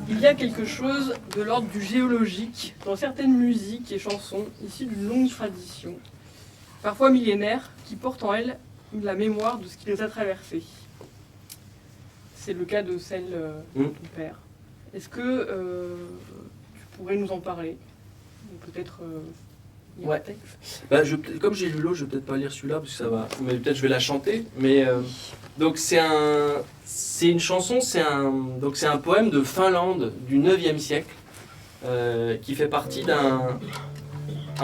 Il y a quelque chose de l'ordre du géologique dans certaines musiques et chansons issues d'une longue tradition, parfois millénaire, qui portent en elles la mémoire de ce qui les a traversées. C'est le cas de celle de ton père. Est-ce que tu pourrais nous en parler? Ou peut-être lire un texte? Comme j'ai lu l'autre, je vais peut-être pas lire celui-là parce que ça va. Mais peut-être je vais la chanter. Mais donc c'est une chanson, c'est un poème de Finlande du 9e siècle qui fait partie d'un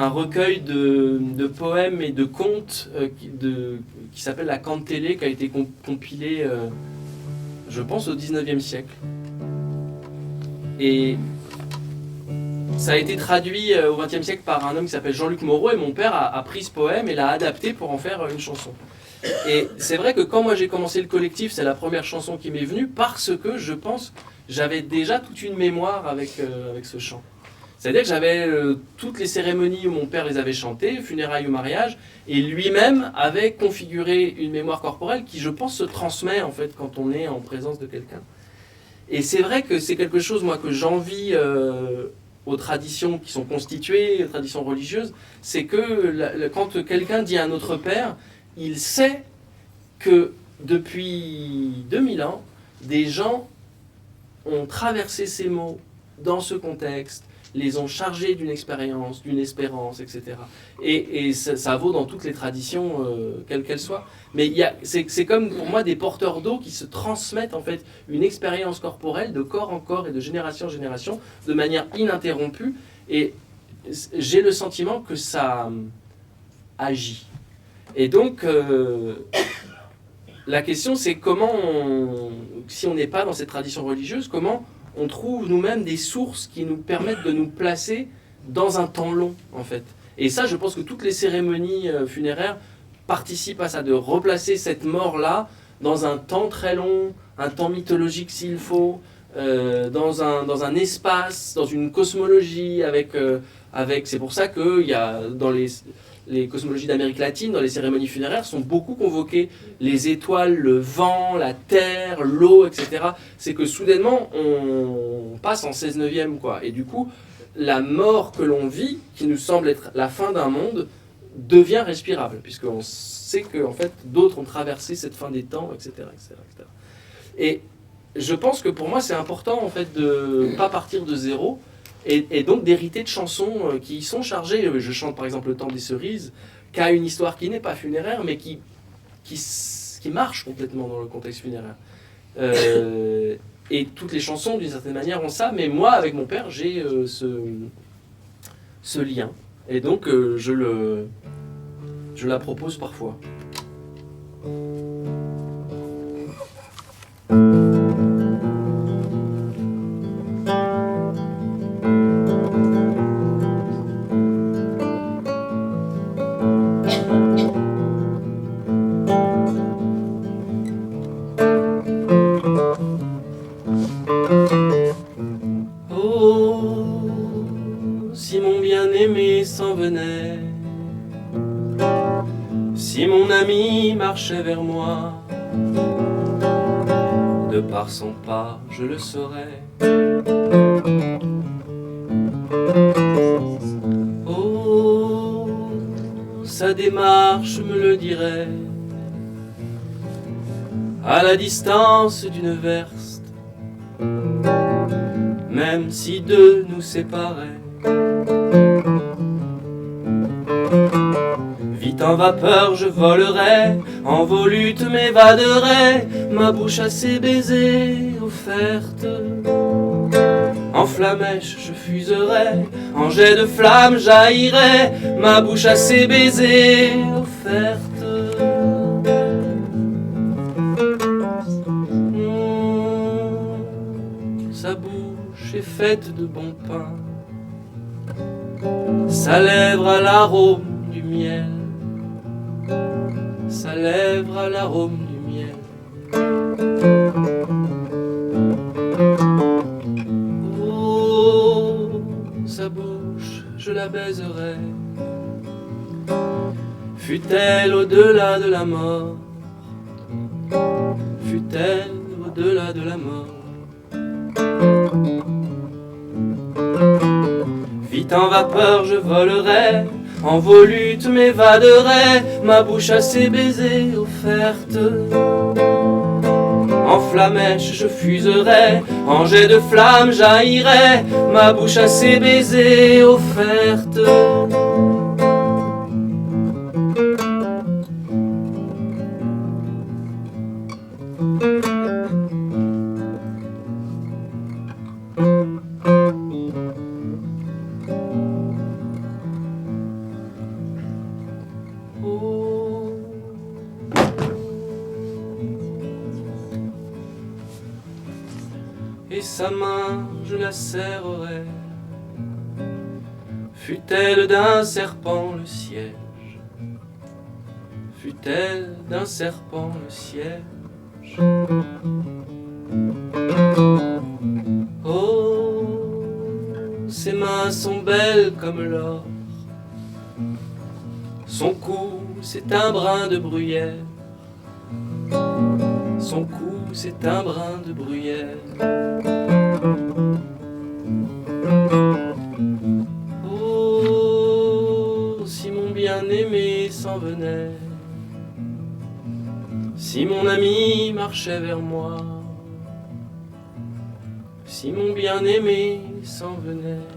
recueil de poèmes et de contes qui s'appelle la Kantele, qui a été compilé, je pense, au 19e siècle. Et ça a été traduit au XXe siècle par un homme qui s'appelle Jean-Luc Moreau, et mon père a pris ce poème et l'a adapté pour en faire une chanson. Et c'est vrai que quand moi j'ai commencé le collectif, c'est la première chanson qui m'est venue parce que je pense j'avais déjà toute une mémoire avec ce chant. C'est-à-dire que j'avais toutes les cérémonies où mon père les avait chantées, funérailles ou mariage, et lui-même avait configuré une mémoire corporelle qui, je pense, se transmet en fait quand on est en présence de quelqu'un. Et c'est vrai que c'est quelque chose, moi, que j'envie aux traditions qui sont constituées, aux traditions religieuses, c'est que quand quelqu'un dit à notre père, il sait que depuis 2000 ans, des gens ont traversé ces mots dans ce contexte, les ont chargés d'une expérience, d'une espérance, etc. Et ça vaut dans toutes les traditions, quelles qu'elles soient. Mais c'est comme pour moi des porteurs d'eau qui se transmettent en fait une expérience corporelle de corps en corps et de génération en génération de manière ininterrompue. Et j'ai le sentiment que ça agit. Et donc, la question c'est comment, si on n'est pas dans cette tradition religieuse, comment on trouve nous-mêmes des sources qui nous permettent de nous placer dans un temps long, en fait. Et ça, je pense que toutes les cérémonies funéraires participent à ça, de replacer cette mort-là dans un temps très long, un temps mythologique s'il faut, dans un espace, dans une cosmologie, c'est pour ça qu'il y a dans les cosmologies d'Amérique latine, dans les cérémonies funéraires, sont beaucoup convoquées les étoiles, le vent, la terre, l'eau, etc. C'est que soudainement, on passe en 16/9e, quoi. Et du coup, la mort que l'on vit, qui nous semble être la fin d'un monde, devient respirable, puisqu'on sait que en fait, d'autres ont traversé cette fin des temps, etc., etc., etc. Et je pense que pour moi, c'est important en fait, de ne pas partir de zéro, et donc d'hériter de chansons qui sont chargées. Je chante par exemple Le Temps des Cerises, qui a une histoire qui n'est pas funéraire, mais qui marche complètement dans le contexte funéraire. Et toutes les chansons, d'une certaine manière, ont ça, mais moi, avec mon père, j'ai ce lien. Et donc, je la propose parfois. S'en venait, si mon ami marchait vers moi, de par son pas je le saurais. Oh, sa démarche me le dirait, à la distance d'une verste, même si deux nous séparaient. Vite en vapeur je volerai, en volute m'évaderai, ma bouche à ses baisers offerte. En flamèche je fuserai, en jet de flamme jaillirai, ma bouche à ses baisers offerte. Sa bouche est faite de bon pain, sa lèvre à l'arôme du miel, sa lèvre à l'arôme du miel. Oh, sa bouche, je la baiserai, Fut-elle au-delà de la mort? Fut-elle au-delà de la mort? Vite en vapeur je volerai, en volute m'évaderai, ma bouche à ses baisers offerte. En flamèche je fuserai, en jet de flamme jaillirai, ma bouche à ses baisers offerte. Et sa main, je la serrerai. Fut-elle d'un serpent le siège? Fut-elle d'un serpent le siège? Oh, ses mains sont belles comme l'or. Son cou, c'est un brin de bruyère. Son cou, c'est un brin de bruyère. Oh, si mon bien-aimé s'en venait, si mon ami marchait vers moi, si mon bien-aimé s'en venait.